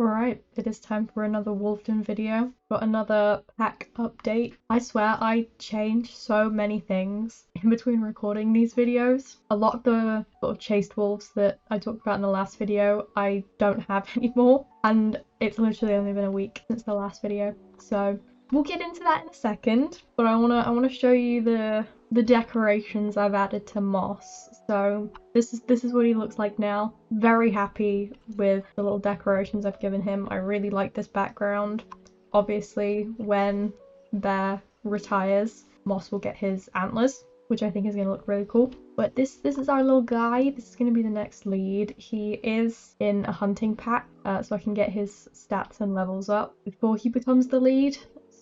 Alright, it is time for another Wolvden video. Got another pack update. I swear I changed so many things in between recording these videos. A lot of the sort of chased wolves that I talked about in the last video I don't have anymore, and it's literally only been a week since the last video. So we'll get into that in a second, but I wanna show you the decorations I've added to Moss. So this is what he looks like now. Very happy with the little decorations I've given him. I really like this background. Obviously, when Bear retires, Moss will get his antlers, which I think is going to look really cool. But this is our little guy. This is going to be the next lead. He is in a hunting pack, so I can get his stats and levels up before he becomes the lead.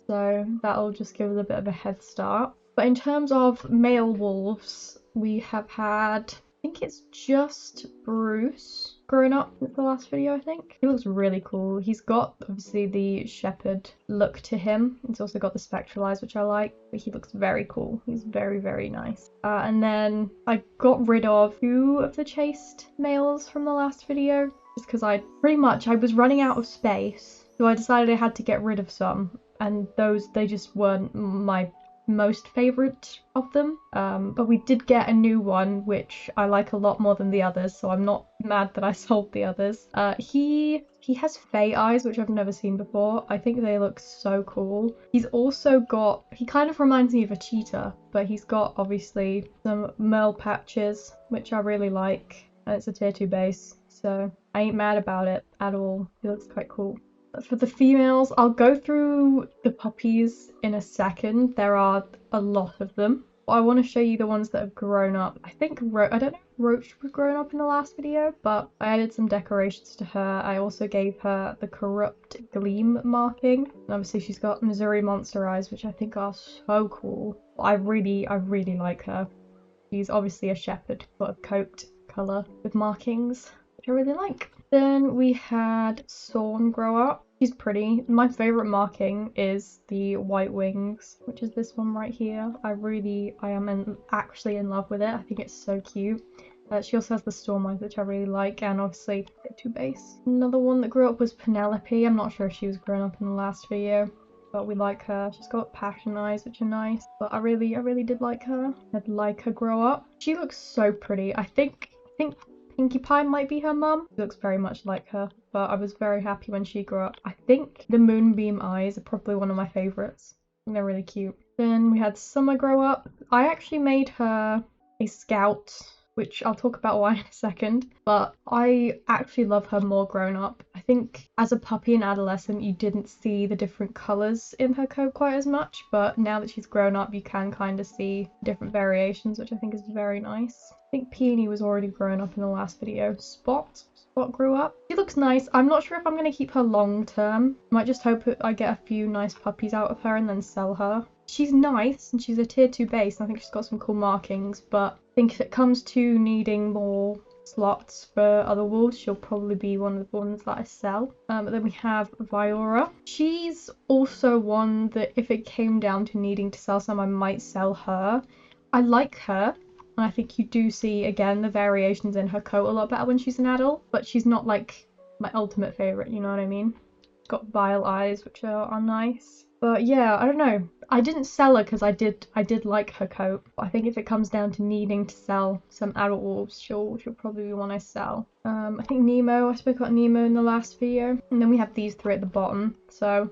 So that'll just give us a bit of a head start. But in terms of male wolves, we have had, I think it's just Bruce grown up since the last video, I think. He looks really cool. He's got, obviously, the shepherd look to him. He's also got the spectral eyes, which I like, but he looks very cool. He's very, very nice. And then I got rid of 2 of the chased males from the last video, just because I was running out of space, so I decided I had to get rid of some, and they just weren't my most favorite of them, but we did get a new one which I like a lot more than the others, so I'm not mad that I sold the others. He has fey eyes, which I've never seen before. I think they look so cool. He's also got, he kind of reminds me of a cheetah, but he's got obviously some merle patches, which I really like, and it's a tier 2 base, so I ain't mad about it at all. He looks quite cool. For the females, I'll go through the puppies in a second. There are a lot of them. I want to show you the ones that have grown up. I think, I don't know if Roach was grown up in the last video, but I added some decorations to her. I also gave her the corrupt gleam marking. And obviously she's got Missouri monster eyes, which I think are so cool. I really like her. She's obviously a shepherd, sort of coat colour with markings, which I really like. Then we had Sorn grow up. She's pretty. My favourite marking is the white wings, which is this one right here. I am actually in love with it. I think it's so cute. She also has the storm eyes, which I really like, and obviously tier 2 base. Another one that grew up was Penelope. I'm not sure if she was grown up in the last video, but we like her. She's got passion eyes, which are nice, but I really did like her. I'd like her grow up. She looks so pretty. I think Pinkie Pie might be her mum. She looks very much like her, but I was very happy when she grew up. I think the moonbeam eyes are probably one of my favourites. They're really cute. Then we had Summer grow up. I actually made her a scout, which I'll talk about why in a second, but I actually love her more grown up. I think as a puppy and adolescent you didn't see the different colours in her coat quite as much, but now that she's grown up you can kind of see different variations, which I think is very nice. I think Peony was already grown up in the last video. Spot grew up. She looks nice. I'm not sure if I'm going to keep her long term. Might just hope I get a few nice puppies out of her and then sell her. She's nice and she's a tier 2 base, and I think she's got some cool markings, but I think if it comes to needing more slots for other wolves, she'll probably be one of the ones that I sell. But then we have Viora. She's also one that if it came down to needing to sell some, I might sell her. I like her. And I think you do see, again, the variations in her coat a lot better when she's an adult, but she's not like my ultimate favourite, you know what I mean? She's got vile eyes, which are nice. But yeah, I don't know. I didn't sell her because I did like her coat. But I think if it comes down to needing to sell some adult wolves, she'll probably be one I sell. I think Nemo, I spoke about Nemo in the last video. And then we have these 3 at the bottom. So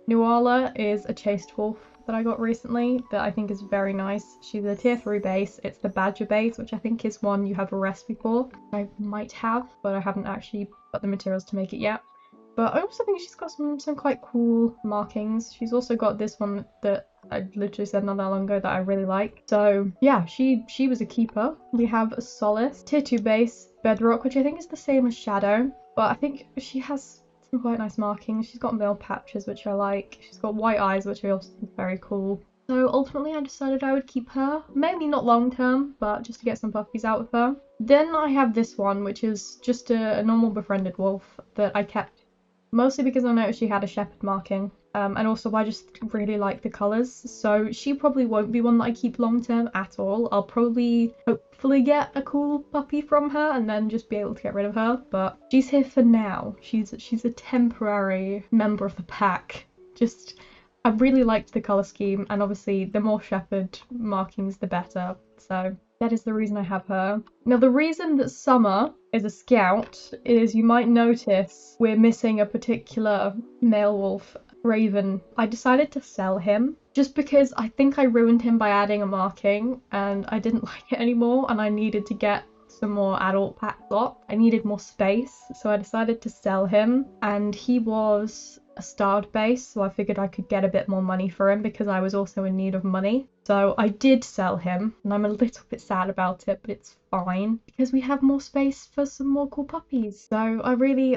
Nuala is a chased wolf that I got recently that I think is very nice. She's a tier 3 base. It's the Badger base, which I think is one you have a recipe for. I might have, but I haven't actually got the materials to make it yet. But I also think she's got some quite cool markings. She's also got this one that I literally said not that long ago that I really like. So yeah, she was a keeper. We have a Solace, tier 2 base, Bedrock, which I think is the same as Shadow, but I think she has some quite nice markings. She's got male patches, which I like. She's got white eyes, which I also think is very cool. So ultimately I decided I would keep her. Maybe not long term, but just to get some puppies out of her. Then I have this one, which is just a normal befriended wolf that I kept mostly because I noticed she had a shepherd marking. And also I just really like the colours, so she probably won't be one that I keep long term at all. I'll probably hopefully get a cool puppy from her and then just be able to get rid of her, but she's here for now. She's a temporary member of the pack. I really liked the colour scheme, and obviously the more shepherd markings the better, so that is the reason I have her. Now the reason that Summer is a scout is you might notice we're missing a particular male wolf, Raven. I decided to sell him just because I think I ruined him by adding a marking and I didn't like it anymore, and I needed to get some more adult pack slot. I needed more space, so I decided to sell him, and he was a starred base, so I figured I could get a bit more money for him because I was also in need of money. So I did sell him, and I'm a little bit sad about it, but it's fine because we have more space for some more cool puppies. So I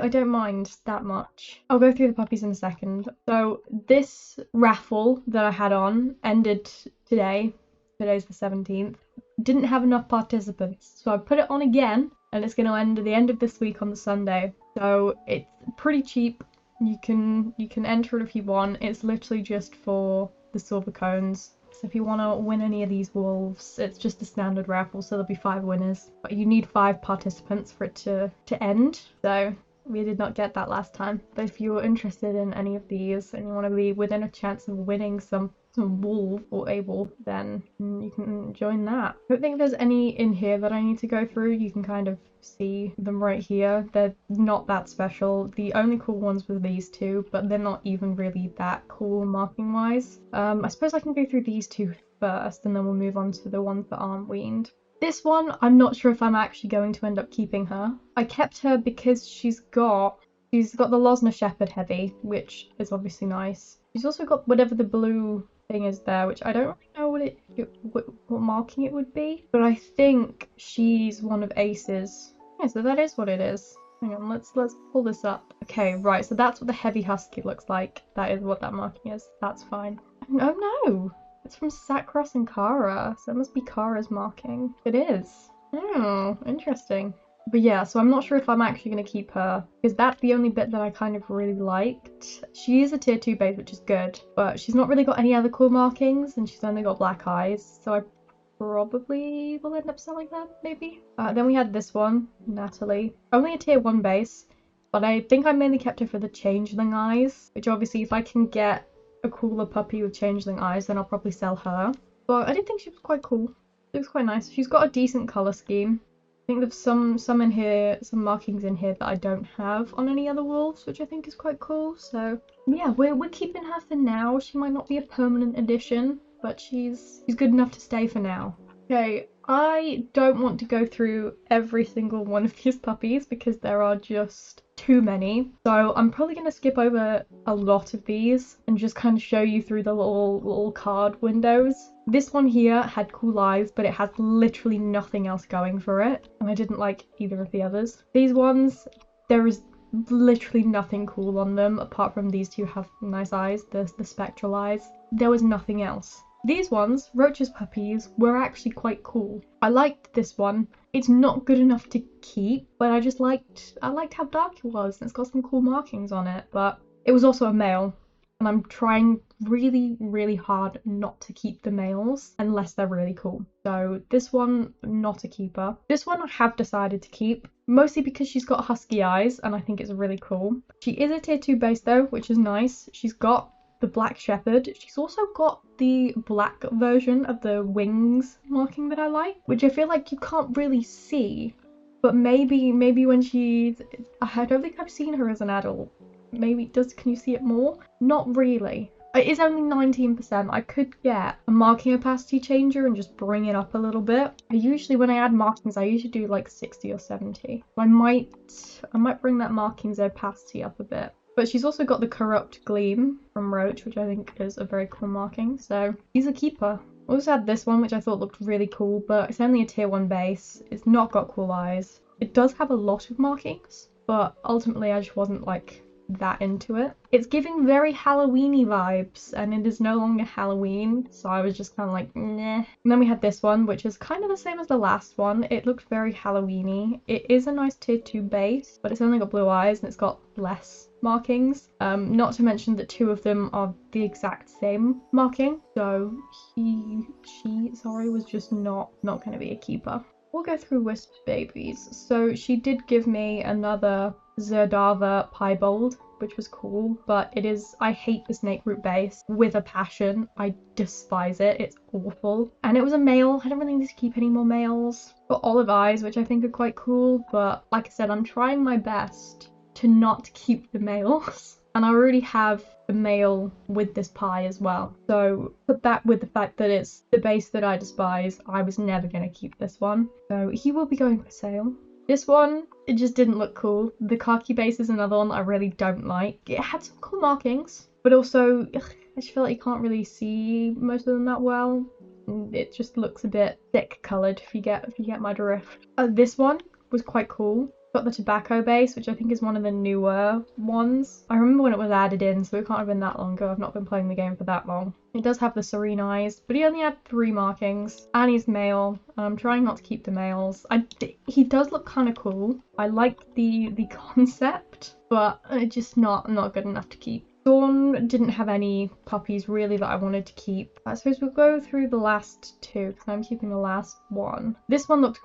don't mind that much. I'll go through the puppies in a second. So this raffle that I had on ended today. Today's the 17th. Didn't have enough participants, so I put it on again, and it's going to end at the end of this week on the Sunday. So it's pretty cheap. You can enter it if you want. It's literally just for the silver cones. So if you want to win any of these wolves, it's just a standard raffle, so there'll be 5 winners. But you need 5 participants for it to end. So we did not get that last time. But if you're interested in any of these and you want to be within a chance of winning some wolf or able, then you can join that. I don't think there's any in here that I need to go through. You can kind of see them right here. They're not that special. The only cool ones were these two, but they're not even really that cool marking wise. I suppose I can go through these two first and then we'll move on to the ones that aren't weaned. This one, I'm not sure if I'm actually going to end up keeping her. I kept her because she's got the Losner Shepherd Heavy, which is obviously nice. She's also got whatever the blue thing is there, which I don't really know what marking it would be, but I think she's one of Ace's. Yeah, so that is what it is. Hang on, let's pull this up. Okay, right, so that's what the heavy husky looks like. That is what that marking is. That's fine. Oh no! It's from Sacros and Kara, so it must be Kara's marking. It is. Oh, interesting. But yeah, so I'm not sure if I'm actually going to keep her, because that's the only bit that I kind of really liked. She is a tier 2 base, which is good, but she's not really got any other cool markings, and she's only got black eyes, so I probably will end up selling her, maybe. Then we had this one, Natalie. Only a tier 1 base, but I think I mainly kept her for the changeling eyes, which obviously if I can get a cooler puppy with changeling eyes, then I'll probably sell her. But I did think she was quite cool. She looks quite nice. She's got a decent colour scheme. I think there's some in here, some markings in here that I don't have on any other wolves, which I think is quite cool. So yeah, we're keeping her for now. She might not be a permanent addition, but she's good enough to stay for now. Okay, I don't want to go through every single one of these puppies because there are just too many. So I'm probably going to skip over a lot of these and just kind of show you through the little card windows. This one here had cool eyes, but it has literally nothing else going for it, and I didn't like either of the others. These ones, there is literally nothing cool on them apart from these two have nice eyes, the spectral eyes. There was nothing else. These ones, Roach's puppies, were actually quite cool. I liked this one. It's not good enough to keep, but I liked how dark it was, and it's got some cool markings on it, but it was also a male, and I'm trying really, really hard not to keep the males unless they're really cool. So this one, not a keeper. This one I have decided to keep, mostly because she's got husky eyes, and I think it's really cool. She is a tier 2 base though, which is nice. She's got the black shepherd. She's also got the black version of the wings marking that I like, which I feel like you can't really see, but maybe when she's, I don't think I've seen her as an adult. Maybe can you see it more? Not really. It is only 19%. I could get a marking opacity changer and just bring it up a little bit. Usually when I add markings, I usually do like 60 or 70. I might bring that markings opacity up a bit. But she's also got the corrupt gleam from Roach, which I think is a very cool marking. So he's a keeper. I also had this one, which I thought looked really cool, but it's only a tier 1 base. It's not got cool eyes. It does have a lot of markings, but ultimately I just wasn't like that into it. It's giving very Halloween-y vibes, and it is no longer Halloween, so I was just kind of like, nah. And then we had this one, which is kind of the same as the last one. It looked very Halloween-y. It is a nice tier 2 base, but it's only got blue eyes and it's got less markings. Not to mention that 2 of them are the exact same marking, so she was just not going to be a keeper. We'll go through Wisp's babies. So she did give me another Zerdava Piebald, which was cool, but I hate the snake root base with a passion. I despise it. It's awful. And it was a male. I don't really need to keep any more males. Got olive eyes, which I think are quite cool, but like I said, I'm trying my best to not keep the males. And I already have a male with this pie as well. So put that with the fact that it's the base that I despise, I was never going to keep this one. So he will be going for sale. This one, it just didn't look cool. The khaki base is another one that I really don't like. It had some cool markings, but also I just feel like you can't really see most of them that well. It just looks a bit thick coloured if you get my drift. This one was quite cool. Got the tobacco base, which I think is one of the newer ones. I remember when it was added in, so it can't have been that long ago. I've not been playing the game for that long. It does have the serene eyes, but he only had 3 markings, and he's male. And I'm trying not to keep the males. He does look kind of cool. I like the concept, but it's just not good enough to keep. Dawn didn't have any puppies really that I wanted to keep. I suppose we'll go through the last 2 because I'm keeping the last one. This one looked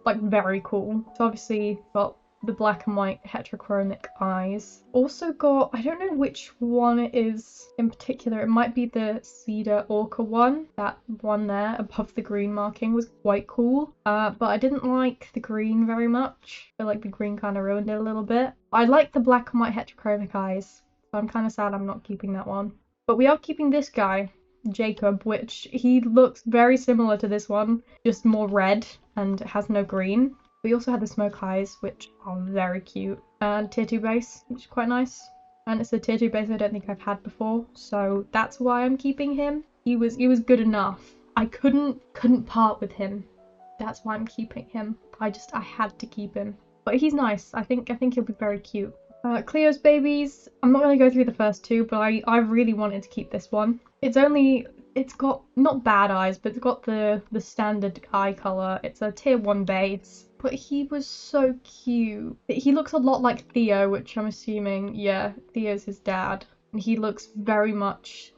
like very cool. So obviously got the black and white heterochromic eyes. Also got, I don't know which one it is in particular. It might be the cedar orca one. That one there above the green marking was quite cool. But I didn't like the green very much. I feel like the green kind of ruined it a little bit. I like the black and white heterochromic eyes. So I'm kind of sad I'm not keeping that one. But we are keeping this guy, Jacob, which he looks very similar to this one, just more red and has no green. We also had the smoke eyes, which are very cute. And tier 2 base, which is quite nice. And it's a tier 2 base I don't think I've had before, so that's why I'm keeping him. He was good enough. I couldn't part with him. That's why I'm keeping him. I had to keep him. But he's nice. I think he'll be very cute. Cleo's babies, I'm not going to go through the first 2, but I really wanted to keep this one. It's got not bad eyes, but it's got the standard eye colour. It's a tier 1 base, but he was so cute. He looks a lot like Theo, which I'm assuming, yeah, Theo's his dad. And he looks very much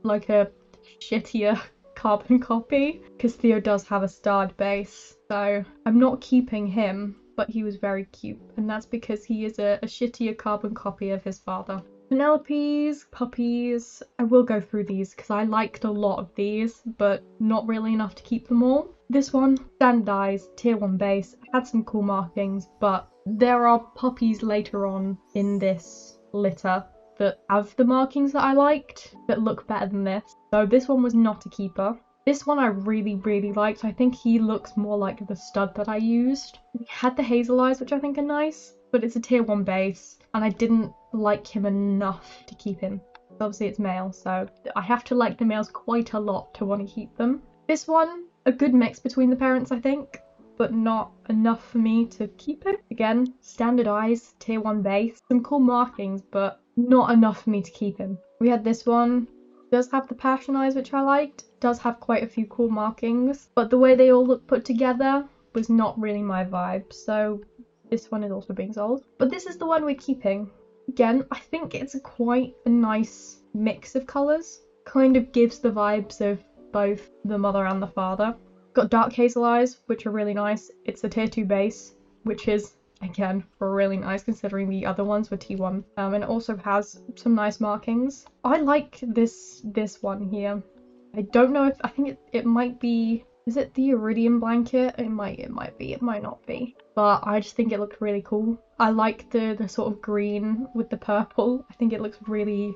like a shittier carbon copy, because Theo does have a starred base. So I'm not keeping him. But he was very cute, and that's because he is a shittier carbon copy of his father. Penelope's, puppies, I will go through these because I liked a lot of these, but not really enough to keep them all. This one, standard eyes, tier 1 base, had some cool markings, but there are puppies later on in this litter that have the markings that I liked that look better than this. So this one was not a keeper. This one I really liked. I think he looks more like the stud that I used. He had the hazel eyes, which I think are nice, but it's a tier 1 base, and I didn't like him enough to keep him. Obviously it's male, so I have to like the males quite a lot to want to keep them. This one, a good mix between the parents, I think, but not enough for me to keep him. Again, standard eyes, tier 1 base, some cool markings, but not enough for me to keep him. We had this one. Does have the passion eyes, which I liked. Does have quite a few cool markings, but the way they all look put together was not really my vibe, so this one is also being sold. But this is the one we're keeping. Again, I think it's quite a nice mix of colours. Kind of gives the vibes of both the mother and the father. Got dark hazel eyes, which are really nice. It's a tier 2 base, which is, again, really nice considering the other ones were T1. And it also has some nice markings. I like this one here. I don't know if, I think it might be, is it the iridium blanket? It might be, it might not be. But I just think it looked really cool. I like the sort of green with the purple. I think it looks really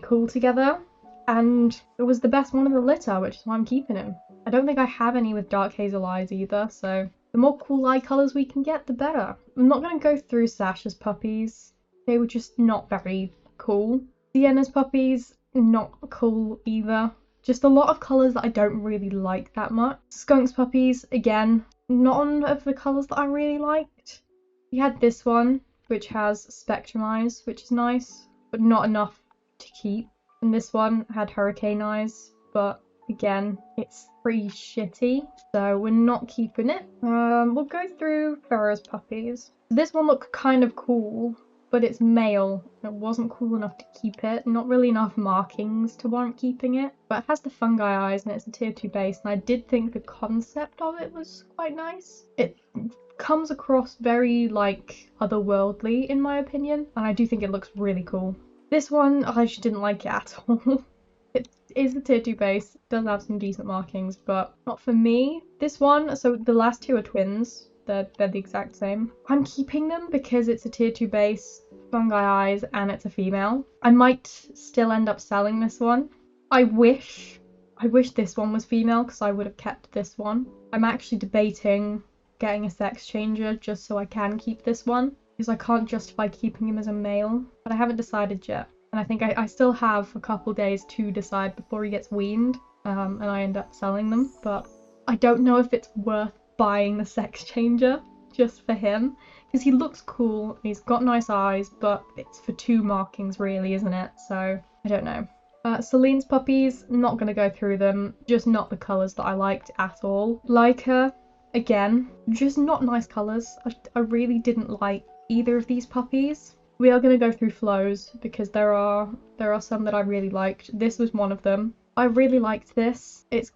cool together. And it was the best one of the litter, which is why I'm keeping him. I don't think I have any with dark hazel eyes either, so the more cool eye colours we can get, the better. I'm not going to go through Sasha's puppies. They were just not very cool. Sienna's puppies, not cool either. Just a lot of colours that I don't really like that much. Skunk's puppies, again, none of the colours that I really liked. We had this one, which has spectrum eyes, which is nice, but not enough to keep. And this one had hurricane eyes, but again, it's pretty shitty, so we're not keeping it. We'll go through Pharaoh's puppies. This one looked kind of cool, but it's male. It wasn't cool enough to keep it. Not really enough markings to warrant keeping it. But it has the fungi eyes and it's a tier 2 base, and I did think the concept of it was quite nice. It comes across very like otherworldly in my opinion, and I do think it looks really cool. This one, I just didn't like it at all. It is a tier 2 base, does have some decent markings, but not for me. This one, so the last two are twins. They're the exact same. I'm keeping them because it's a tier 2 base, fungi eyes, and it's a female. I might still end up selling this one. I wish this one was female because I would have kept this one. I'm actually debating getting a sex changer just so I can keep this one, because I can't justify keeping him as a male, but I haven't decided yet. And I think I still have a couple days to decide before he gets weaned, and I end up selling them. But I don't know if it's worth buying the sex changer just for him, because he looks cool and he's got nice eyes, but it's for 2 markings really, isn't it? So I don't know. Celine's puppies, not going to go through them, just not the colours that I liked at all. Leica, again, just not nice colours. I really didn't like either of these puppies. We are going to go through flows because there are some that I really liked. This was one of them. I really liked this. It's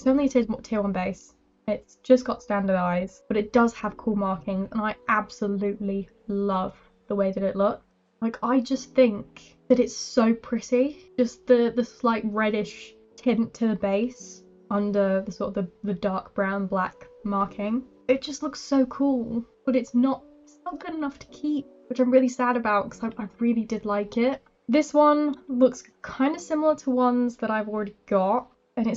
only a tier 1 base. It's just got standard eyes, but it does have cool markings, and I absolutely love the way that it looks. Like, I just think that it's so pretty. Just the slight reddish tint to the base under the sort of the dark brown black marking. It just looks so cool, but it's not good enough to keep, which I'm really sad about because I really did like it. This one looks kind of similar to ones that I've already got, and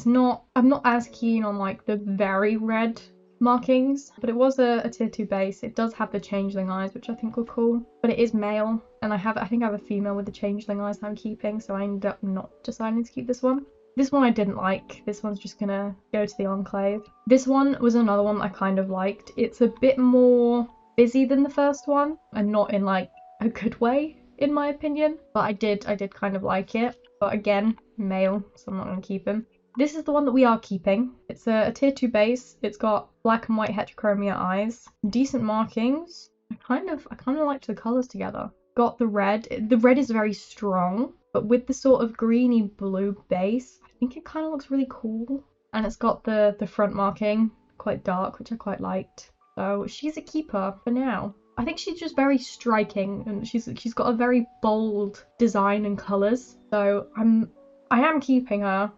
I'm not as keen on like the very red markings, but it was a tier 2 base. It does have the changeling eyes, which I think were cool, but it is male, and I think I have a female with the changeling eyes that I'm keeping, so I ended up not deciding to keep this one. This one I didn't like. This one's just gonna go to the enclave. This one was another one I kind of liked. It's a bit more busy than the first one, and not in like a good way in my opinion, but I did kind of like it. But again, male, so I'm not gonna keep him. This is the one that we are keeping. It's a tier 2 base. It's got black and white heterochromia eyes, decent markings. I kind of liked the colours together. Got the red. The red is very strong, but with the sort of greeny blue base, I think it kind of looks really cool. And it's got the front marking, quite dark, which I quite liked. So she's a keeper for now. I think she's just very striking, and she's got a very bold design and colours. So I am keeping her.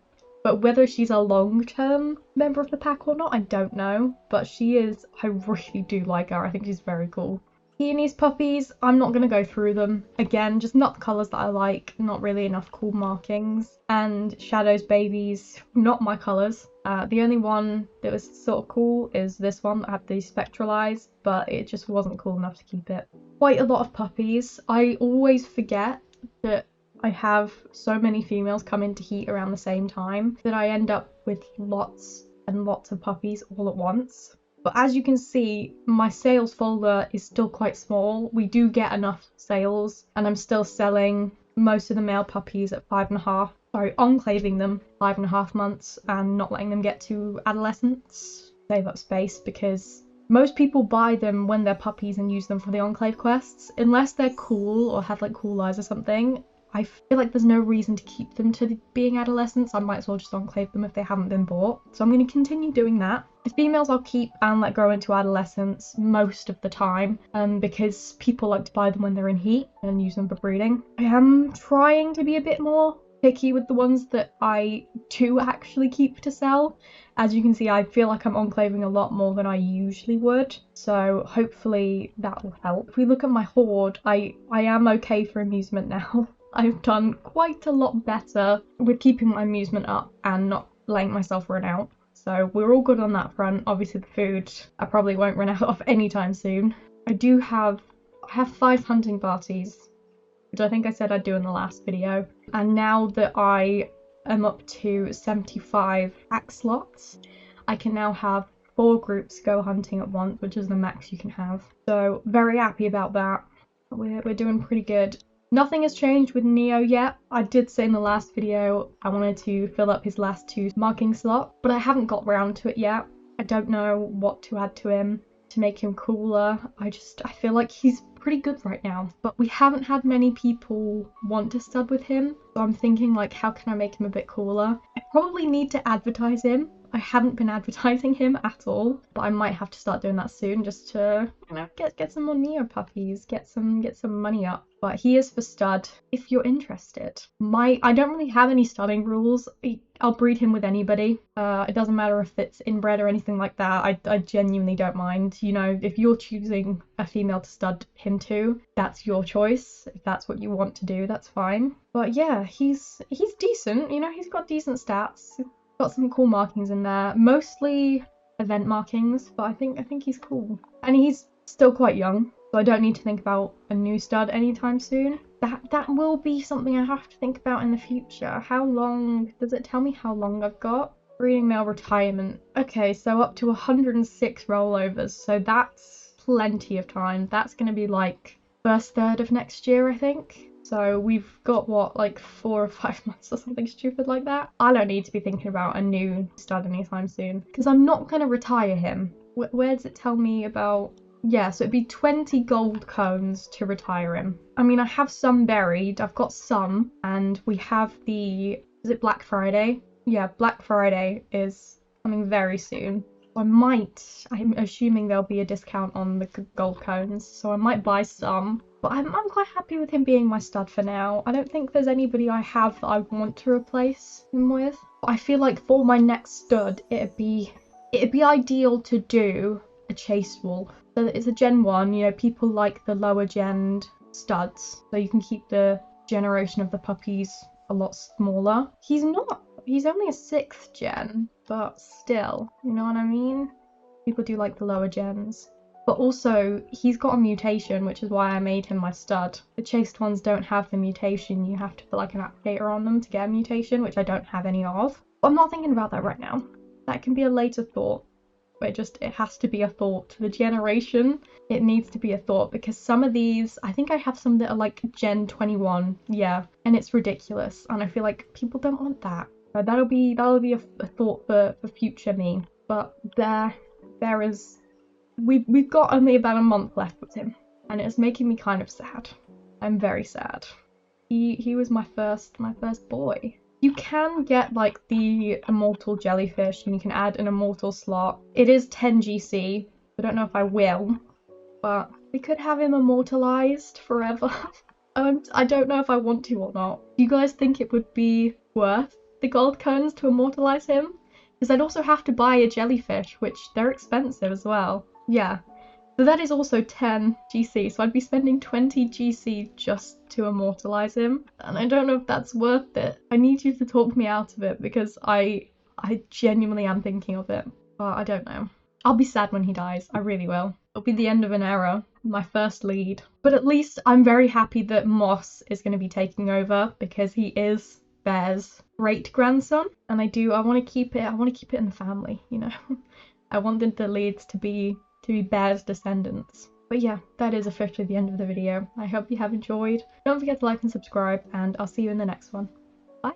But whether she's a long-term member of the pack or not, I don't know. But she is, I really do like her. I think she's very cool. Peony's puppies, I'm not going to go through them. Again, just not the colours that I like, not really enough cool markings. And Shadow's babies, not my colours. The only one that was sort of cool is this one that had these spectral eyes, but it just wasn't cool enough to keep it. Quite a lot of puppies. I always forget that I have so many females come into heat around the same time that I end up with lots and lots of puppies all at once. But as you can see, my sales folder is still quite small. We do get enough sales, and I'm still selling most of the male puppies at enclaving them 5.5 months and not letting them get to adolescence. Save up space because most people buy them when they're puppies and use them for the enclave quests. Unless they're cool or have like cool eyes or something, I feel like there's no reason to keep them to being adolescents. I might as well just enclave them if they haven't been bought. So I'm going to continue doing that. The females I'll keep and let grow into adolescence most of the time, because people like to buy them when they're in heat and use them for breeding. I am trying to be a bit more picky with the ones that I do actually keep to sell. As you can see, I feel like I'm enclaving a lot more than I usually would, so hopefully that will help. If we look at my hoard, I am okay for amusement now. I've done quite a lot better with keeping my amusement up and not letting myself run out. So we're all good on that front. Obviously the food I probably won't run out of anytime soon. I have 5 hunting parties, which I think I said I'd do in the last video. And now that I am up to 75 pack slots, I can now have 4 groups go hunting at once, which is the max you can have. So very happy about that. we're doing pretty good. Nothing has changed with Neo yet. I did say in the last video I wanted to fill up his last 2 marking slot, but I haven't got round to it yet. I don't know what to add to him to make him cooler. I feel like he's pretty good right now, but we haven't had many people want to stud with him, so I'm thinking like, how can I make him a bit cooler? I probably need to advertise him. I haven't been advertising him at all, but I might have to start doing that soon just to, you know, get some more Neo puppies, get some money up. But he is for stud if you're interested. I don't really have any studding rules. I'll breed him with anybody. It doesn't matter if it's inbred or anything like that. I genuinely don't mind. You know, if you're choosing a female to stud him to, that's your choice. If that's what you want to do, that's fine. But yeah, he's decent. You know, he's got decent stats. Got some cool markings in there, mostly event markings, but I think he's cool. And he's still quite young, so I don't need to think about a new stud anytime soon. That will be something I have to think about in the future. How long, does it tell me how long I've got? Breeding male retirement. Okay, so up to 106 rollovers, so that's plenty of time. That's going to be like first third of next year, I think. So we've got, what, like 4 or 5 months or something stupid like that? I don't need to be thinking about a new stud anytime soon, because I'm not going to retire him. Where does it tell me about... Yeah, so it'd be 20 gold cones to retire him. I mean, I have some buried. I've got some, and we have the... Is it Black Friday? Yeah, Black Friday is coming very soon. I'm assuming there'll be a discount on the gold cones, so I might buy some. But I'm quite happy with him being my stud for now. I don't think there's anybody I have that I want to replace him with. But I feel like for my next stud, it'd be ideal to do a chase wolf. So that it's a Gen 1, you know, people like the lower gen studs, so you can keep the generation of the puppies a lot smaller. He's only a 6th gen, but still, you know what I mean? People do like the lower gens. But also, he's got a mutation, which is why I made him my stud. The chased ones don't have the mutation. You have to put like an applicator on them to get a mutation, which I don't have any of. But I'm not thinking about that right now. That can be a later thought. But it has to be a thought. The generation, it needs to be a thought, because some of these, I think I have some that are like Gen 21, yeah, and it's ridiculous. And I feel like people don't want that. So that'll be a thought for future me. But there is... We've got only about a month left with him, and it's making me kind of sad. I'm very sad. He was my first boy. You can get like the immortal jellyfish, and you can add an immortal slot. It is 10 GC. I don't know if I will, but we could have him immortalized forever. I don't know if I want to or not. Do you guys think it would be worth the gold cones to immortalize him? Because I'd also have to buy a jellyfish, which they're expensive as well. Yeah, so that is also 10 GC, so I'd be spending 20 GC just to immortalize him, and I don't know if that's worth it. I need you to talk me out of it, because I genuinely am thinking of it, but I don't know. I'll be sad when he dies, I really will. It'll be the end of an era, my first lead. But at least I'm very happy that Moss is going to be taking over, because he is Bear's great-grandson, and I want to keep it in the family, you know. I wanted the leads to be Bear's descendants. But yeah, that is officially the end of the video. I hope you have enjoyed. Don't forget to like and subscribe, and I'll see you in the next one. Bye!